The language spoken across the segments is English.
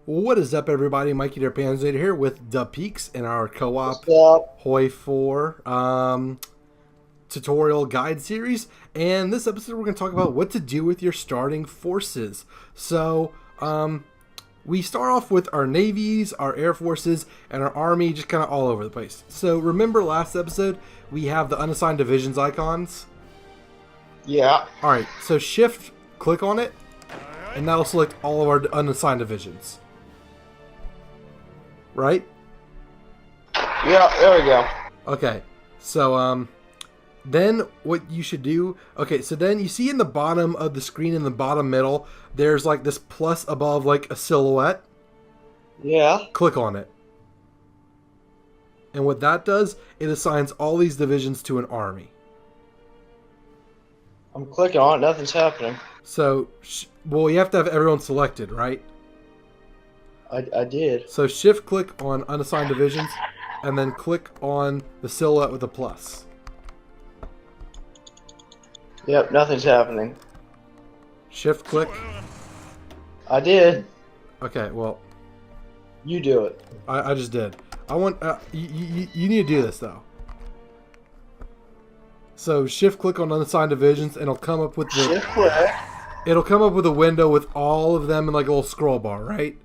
What is up, everybody? Mikey der Panzernator here with Dapeeks in our co-op What's up? Hoi 4 tutorial guide series. And this episode, we're going to talk about what to do with your starting forces. So, we start off with our navies, our air forces, and our army, just kind of all over the place. So, remember last episode, we have the unassigned divisions icons. Yeah. All right, so shift, click on it, and that'll select all of our unassigned divisions. Right? Yeah, there we go. Okay, so then what you should do, okay, so then you see in the bottom of the screen, in the bottom middle, there's like this plus above like a silhouette. Yeah. Click on it. And what that does, it assigns all these divisions to an army. I'm clicking on it, nothing's happening. So, well, you have to have everyone selected, right? I did. So shift click on unassigned divisions, and then click on the silhouette with a plus. Yep, nothing's happening. Shift click. I did. Okay, well, You do it. I just did. I want you need to do this though. So shift click on unassigned divisions, and it'll come up with the Shift click. it'll come up with a window with all of them in like a little scroll bar, right?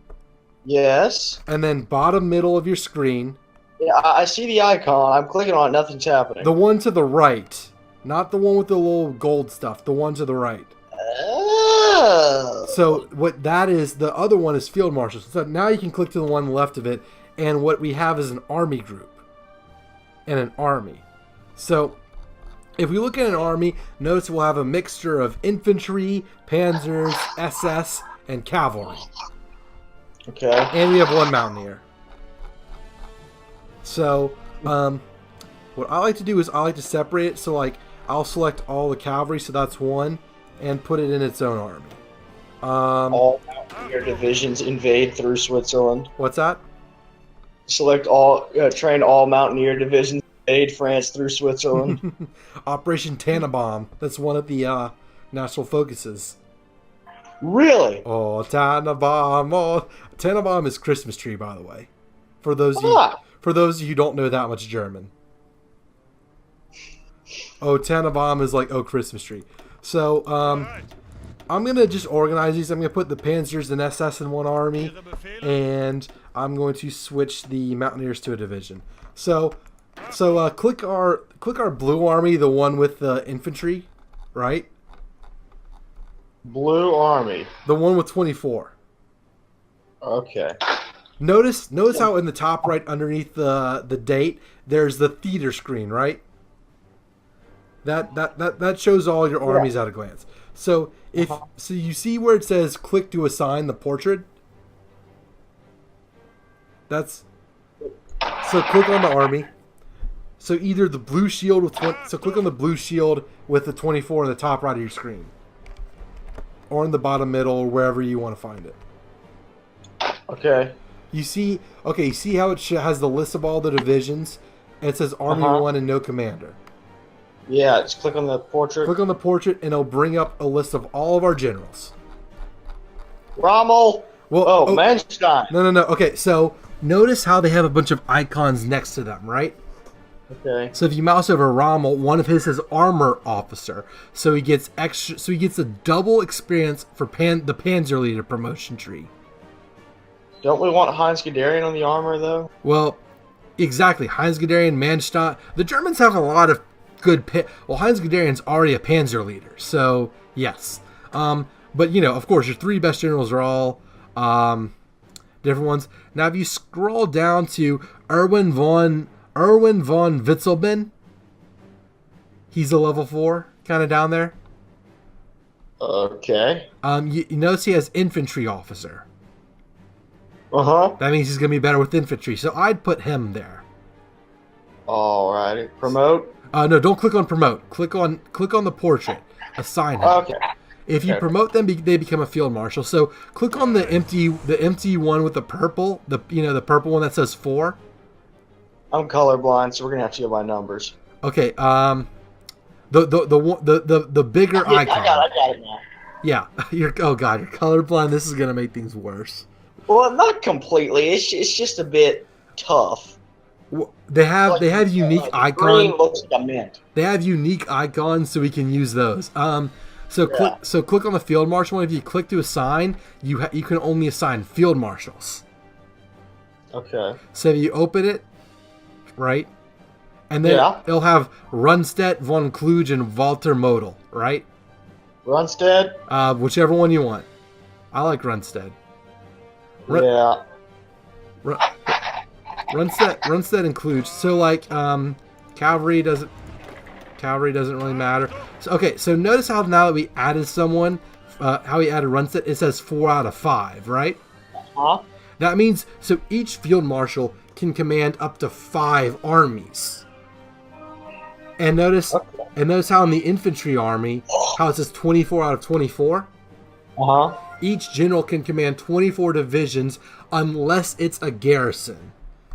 Yes. And then bottom middle of your screen, Yeah, I see the icon. I'm clicking on it, nothing's happening. the one to the right, not the one with the little gold stuff, the one to the right. Oh. So what that is, the other one is Field Marshal. So now you can click to the one left of it, and what we have is an army group and an army. So if we look at an army, notice we'll have a mixture of infantry, panzers, SS, and cavalry. Okay. And we have one mountaineer. So what I like to do is I like to separate it. So like I'll select all the cavalry, so that's one, and put it in its own army. All Mountaineer divisions invade through Switzerland. What's that? Select all, train all Mountaineer divisions invade France through Switzerland. Operation Tannenbaum. That's one of the national focuses. Really? Oh, Tannenbaum. Oh, Tannenbaum is Christmas tree, by the way. For those Ah. for those of you who don't know that much German. Oh, Tannenbaum is like, oh, Christmas tree. So, I'm going to just organize these. I'm going to put the Panzers and SS in one army, and I'm going to switch the Mountaineers to a division. So click our blue army, the one with the infantry, right? Blue Army. The one with 24. Okay. Notice how in the top right underneath the date there's the theater screen, right? That shows all your armies at a glance. So so you see where it says click to assign the portrait? So click on the army. So either the blue shield with so click on the blue shield with the 24 on the top right of your screen, or in the bottom middle, or wherever you want to find it. Okay. You see how it has the list of all the divisions, and it says Army 1 and no commander. Yeah, just click on the portrait. Click on the portrait, and it'll bring up a list of all of our generals. Rommel. Well, Manstein. No. Okay, so notice how they have a bunch of icons next to them, right? Okay. So if you mouse over Rommel, one of his says Armor Officer, so he gets extra. So he gets a double experience for the Panzerleader promotion tree. Don't we want Heinz Guderian on the armor, though? Well, exactly. Heinz Guderian, Manstein. The Germans have a lot of good well, Heinz Guderian's already a panzer leader, so yes. But of course, your three best generals are all different ones. Now, if you scroll down to Erwin von Witzelben, he's a level 4, kind of down there. Okay. You notice he has infantry officer. Uh-huh. That means he's gonna be better with infantry, so I'd put him there. Alrighty. Promote? No, don't click on promote. Click on the portrait. Assign him. Okay. If you promote them, they become a field marshal. So click on the empty one with the purple, the purple one that says 4. I'm colorblind, so we're gonna have to go by numbers. Okay. The bigger icon. I got it now. Yeah. Oh god, you're colorblind. This is gonna make things worse. Well, not completely. It's just a bit tough. They have unique Green icons. looks like a mint. They have unique icons, so we can use those. Click on the field marshal. If you click to assign, you can only assign field marshals. Okay. So if you open it, right, and then it'll have Rundstedt, von Kluge, and Walter Model, right? Rundstedt? Whichever one you want. I like Rundstedt. Yeah. Rundstedt and Kluge. So like cavalry doesn't really matter. So notice how now that we added someone, how we added Rundstedt, it says 4 out of 5, right? Huh? That means so each field marshal can command up to 5 armies. And notice how in the infantry army, how it says 24 out of 24. Each general can command 24 divisions unless it's a garrison.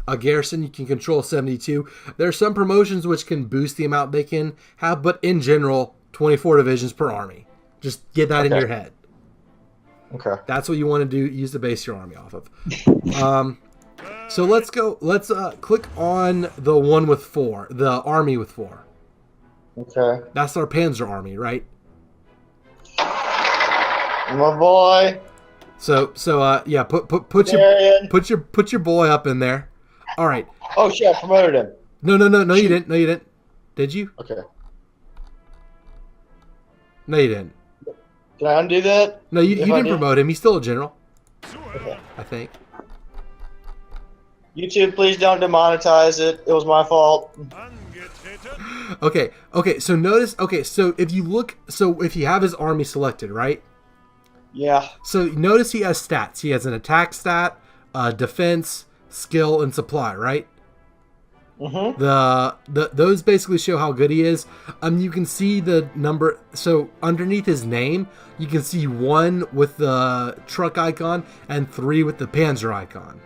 A garrison, you can control 72. There are some promotions which can boost the amount they can have, but in general, 24 divisions per army. Just get that in your head. Okay. That's what you want to do. Use to base your army off of. So let's go. Let's click on the one with 4, the army with 4. Okay. That's our Panzer army, right? My boy. So yeah, put your boy up in there. All right. Oh shit! I promoted him. No, you didn't. No, you didn't. Did you? Okay. No, you didn't. Can I undo that? No, you didn't promote him. He's still a general. Okay. I think. YouTube, please don't demonetize it. It was my fault. Okay. So notice. Okay. So if you have his army selected, right? Yeah. So notice he has stats. He has an attack stat, defense, skill, and supply, right? Mm-hmm. Those basically show how good he is. You can see the number. So underneath his name, you can see 1 with the truck icon and 3 with the Panzer icon.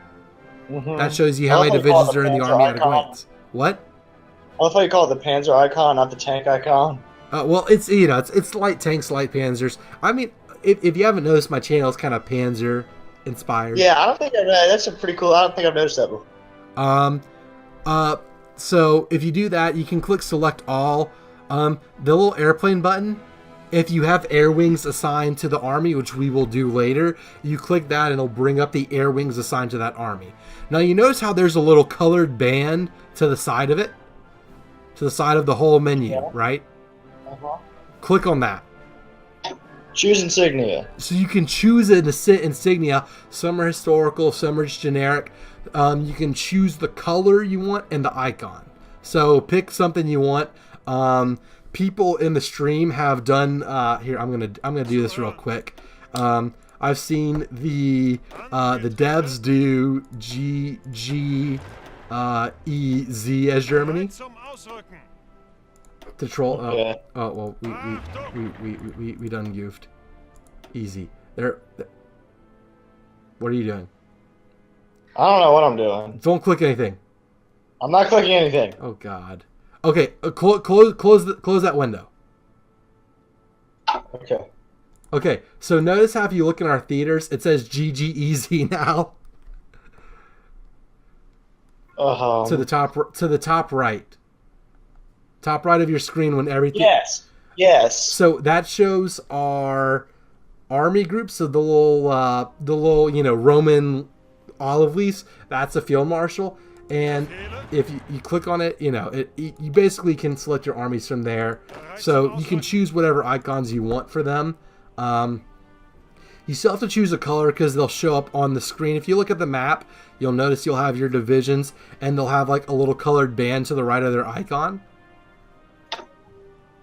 Mm-hmm. That shows you how many divisions are in the army at a glance. What? I love how you call it the Panzer icon, not the tank icon. Well, it's light tanks, light Panzers. I mean, if you haven't noticed, my channel is kind of Panzer inspired. Yeah, I don't think that's a pretty cool. I don't think I've noticed that before. So if you do that, you can click select all. The little airplane button, if you have air wings assigned to the army, which we will do later, you click that and it'll bring up the air wings assigned to that army. Now you notice how there's a little colored band to the side of it? To the side of the whole menu, right? Click on that. Choose insignia. So you can choose an insignia. Some are historical, some are just generic. You can choose the color you want and the icon. So pick something you want. People in the stream have done. Here, I'm gonna do this real quick. I've seen the devs do GGEZ as Germany. To troll. Okay. Oh well, we done goofed. Easy. There. What are you doing? I don't know what I'm doing. Don't click anything. I'm not clicking anything. Oh God. Okay. Close that window. Okay. Okay. So notice how if you look in our theaters, it says GGEZ now. To the top right. Top right of your screen when everything. Yes. So that shows our army group. So the little Roman olive leaves. That's a field marshal. And if you click on it, you basically can select your armies from there. So you can choose whatever icons you want for them. You still have to choose a color because they'll show up on the screen. If you look at the map, you'll notice you'll have your divisions and they'll have like a little colored band to the right of their icon.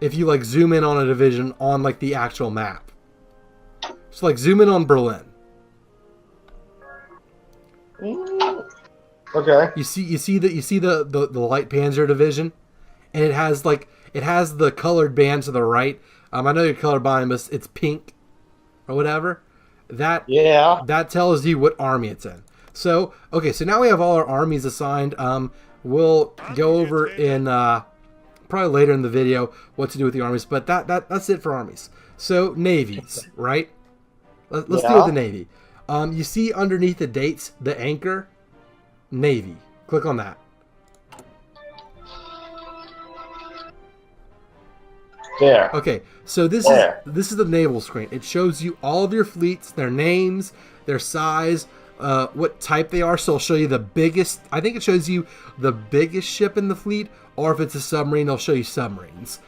If you like zoom in on a division on like the actual map. So like zoom in on Berlin. Okay. You see the light Panzer division, and it has the colored band to the right. I know you're colorblind, but it's pink or whatever. That tells you what army it's in. So okay, so now we have all our armies assigned. We'll go over in probably later in the video what to do with the armies, but that's it for armies. So navies, right? Let's deal with the navy. You see underneath the dates, the anchor, Navy. Click on that. There. Okay, so this is the naval screen. It shows you all of your fleets, their names, their size, what type they are. So it'll show you the biggest. I think it shows you the biggest ship in the fleet, or if it's a submarine, it'll show you submarines.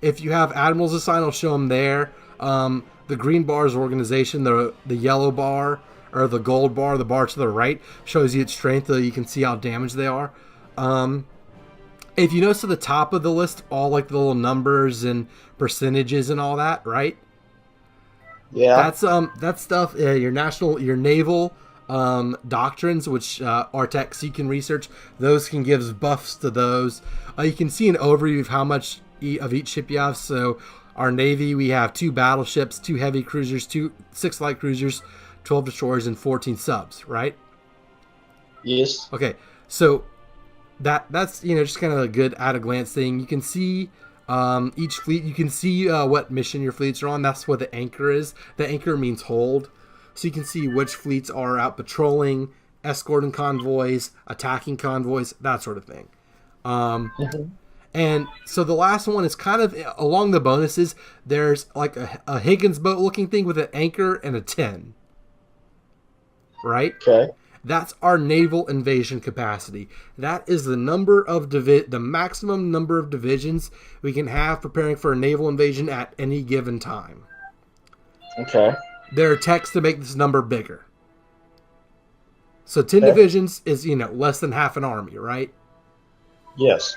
If you have admirals assigned, it'll show them there. The green bar is organization. The yellow bar or the gold bar, the bar to the right, shows you its strength, so you can see how damaged they are. If you notice at the top of the list, all like the little numbers and percentages and all that, right? Yeah. That's stuff. Your naval doctrines, which are texts you can research. Those can give buffs to those. You can see an overview of how much of each ship you have. So our Navy, we have 2 battleships, 2 heavy cruisers, 6 light cruisers, 12 destroyers, and 14 subs, right? Yes. Okay, so that's just kind of a good at a glance thing. You can see each fleet. You can see what mission your fleets are on. That's what the anchor is. The anchor means hold. So you can see which fleets are out patrolling, escorting convoys, attacking convoys, that sort of thing. And so the last one is kind of along the bonuses. There's like a Higgins boat looking thing with an anchor and a 10. Right? Okay. That's our naval invasion capacity. That is the number of the maximum number of divisions we can have preparing for a naval invasion at any given time. Okay. There are texts to make this number bigger. So 10 divisions is, less than half an army, right? Yes.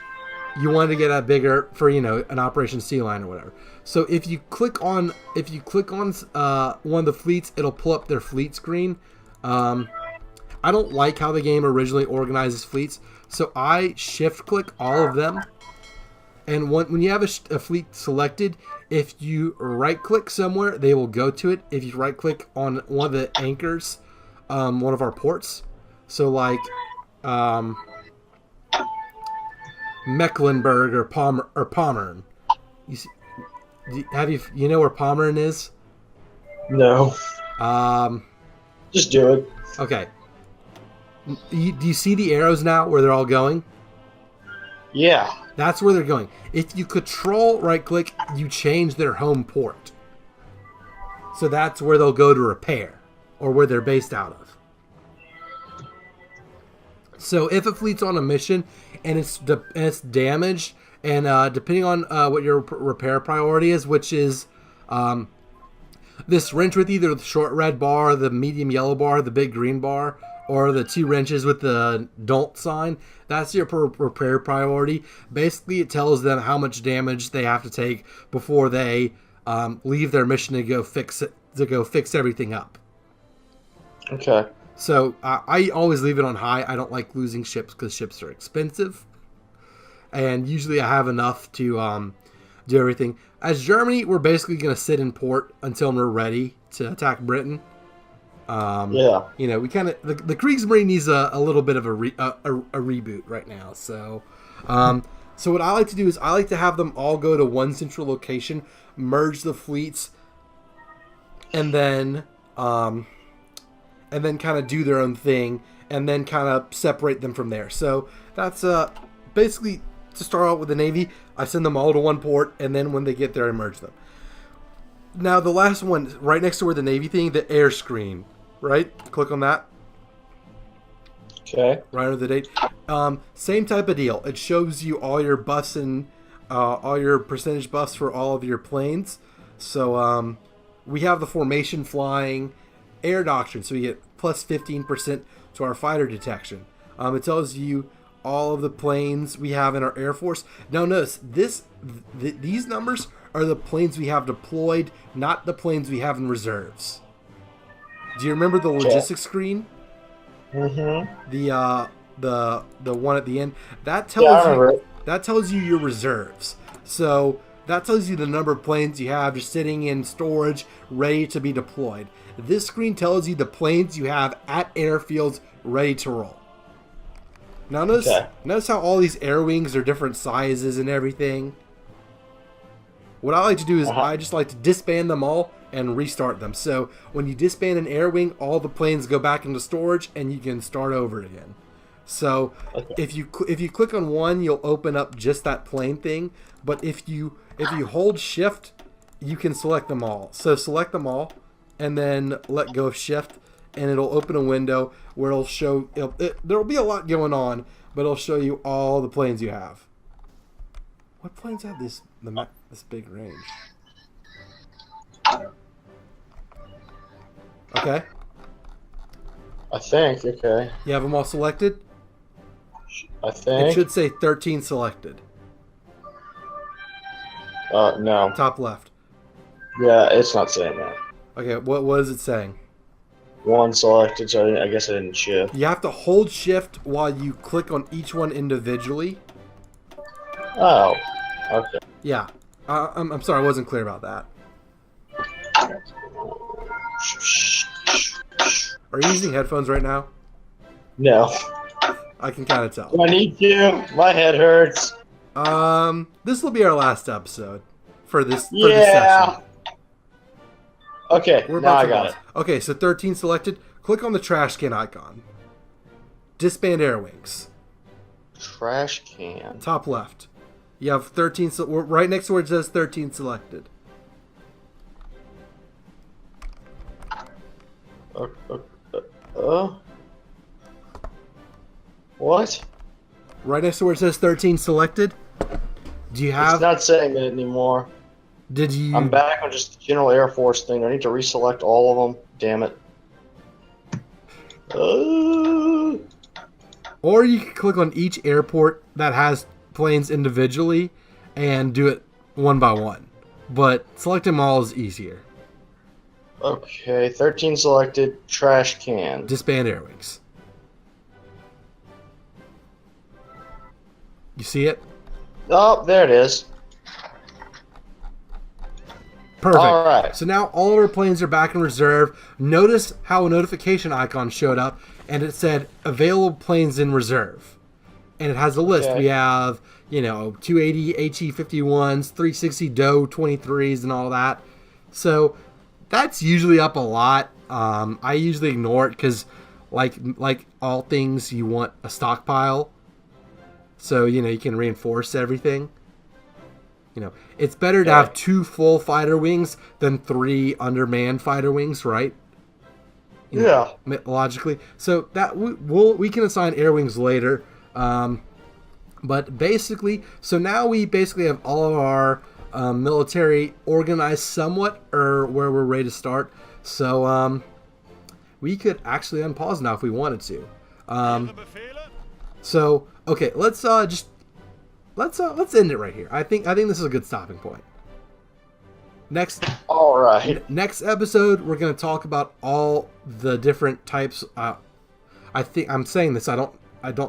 You want to get that bigger for, an Operation Sea Lion or whatever. So if you click on one of the fleets, it'll pull up their fleet screen. I don't like how the game originally organizes fleets, so I shift click all of them. And when you have a fleet selected, if you right click somewhere, they will go to it. If you right click on one of the anchors, one of our ports, so like Mecklenburg or Pommern. You see, you know where Pommern is? No. Just do it. Okay. Do you see the arrows now where they're all going? Yeah. That's where they're going. If you control right click, you change their home port. So that's where they'll go to repair, or where they're based out of. So if a fleet's on a mission and it's damaged, and depending on what your repair priority is, which is this wrench with either the short red bar, the medium yellow bar, the big green bar, or the 2 wrenches with the don't sign, that's your repair priority. Basically, it tells them how much damage they have to take before they leave their mission to go fix everything up. Okay. So I always leave it on high. I don't like losing ships because ships are expensive, and usually I have enough to do everything. As Germany, we're basically going to sit in port until we're ready to attack Britain. Yeah. We kind of the Kriegsmarine needs a little bit of a reboot right now. So, so what I like to do is I like to have them all go to one central location, merge the fleets, and then kind of do their own thing, and then kind of separate them from there. So that's basically to start out with the Navy. I send them all to one port, and then when they get there, I merge them. Now the last one, right next to where the Navy thing, the air screen. Right? Click on that. Okay. Right under the date. Same type of deal. It shows you all your buffs and all your percentage buffs for all of your planes. So we have the formation flying air doctrine. So we get plus 15% to our fighter detection. It tells you all of the planes we have in our Air Force. Now notice, these numbers are the planes we have deployed, not the planes we have in reserves. Do you remember the logistics screen? Mm-hmm. The one at the end that tells you your reserves. So that tells you the number of planes you have just sitting in storage, ready to be deployed. This screen tells you the planes you have at airfields ready to roll. Now notice how all these air wings are different sizes and everything. What I like to do is I just like to disband them all and restart them. So when you disband an air wing, all the planes go back into storage and you can start over again. So if you click on one, you'll open up just that plane thing. But if you hold shift, you can select them all. So select them all and then let go of shift, and it'll open a window where it'll show there'll be a lot going on, but it'll show you all the planes you have. What planes have this big range? Okay. I think. Okay. You have them all selected? I think. It should say 13 selected. No. Top left. Yeah, it's not saying that. Okay, what is it saying? One selected, so I guess I didn't shift. You have to hold shift while you click on each one individually. Oh. Okay. Yeah. I'm sorry, I wasn't clear about that. Are you using headphones right now? No. I can kind of tell. Do I need to? My head hurts. This will be our last episode for this section. Okay, now I got it. Okay, so 13 selected. Click on the trash can icon. Disband air wings. Trash can. Top left. You have 13. Right next to where it says 13 selected. What? Right next to where it says 13 selected. Do you have? It's not saying that anymore. Did you? I'm back on just the General Air Force thing. I need to reselect all of them. Damn it. Or you can click on each airport that has planes individually and do it one by one. But selecting them all is easier. Okay, 13 selected. Trash can. Disband air wings. You see it? Oh, there it is. Perfect. All right. So now all of our planes are back in reserve. Notice how a notification icon showed up, and it said available planes in reserve. And it has a list. Okay. We have, 280 HE-51s, 360 DOE 23s, and all that. So that's usually up a lot. I usually ignore it because, like all things, you want a stockpile. So, you can reinforce everything. It's better to have 2 full fighter wings than 3 undermanned fighter wings, right? Logically. So that we can assign air wings later. But basically, so now we basically have all of our military organized somewhat, or where we're ready to start. So we could actually unpause now if we wanted to. So okay, let's end it right here. I think this is a good stopping point. All right. Next episode, we're going to talk about all the different types. I think I'm saying this. I don't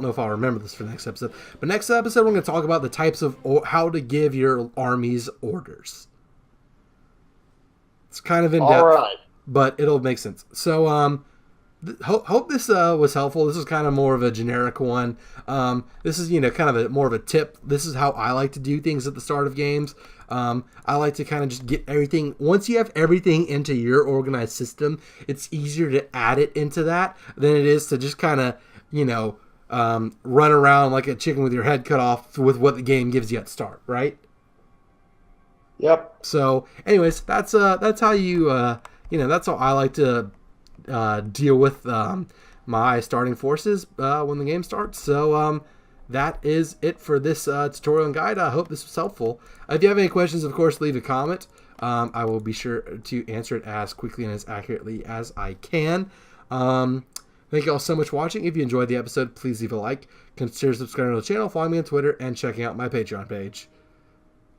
know if I'll remember this for the next episode. But next episode, we're going to talk about the types of how to give your armies orders. It's kind of in depth, all right, but it'll make sense. So hope this was helpful. This is kind of more of a generic one. This is kind of more of a tip. This is how I like to do things at the start of games. I like to kind of just get everything. Once you have everything into your organized system, it's easier to add it into that than it is to just kind of run around like a chicken with your head cut off with what the game gives you at start, right? Yep. So anyways, that's how you that's how I like to deal with my starting forces when the game starts. So that is it for this tutorial and guide. I hope this was helpful. If you have any questions, of course, leave a comment. I will be sure to answer it as quickly and as accurately as I can. Thank you all so much for watching. If you enjoyed the episode, please leave a like. Consider subscribing to the channel, following me on Twitter, and checking out my Patreon page.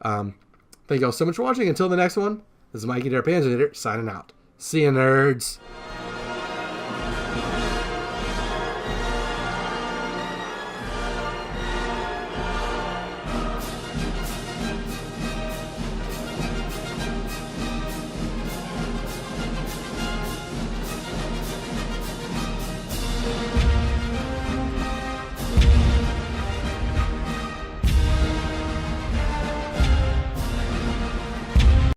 Thank you all so much for watching. Until the next one, this is Mikey Panzernator signing out. See you, nerds.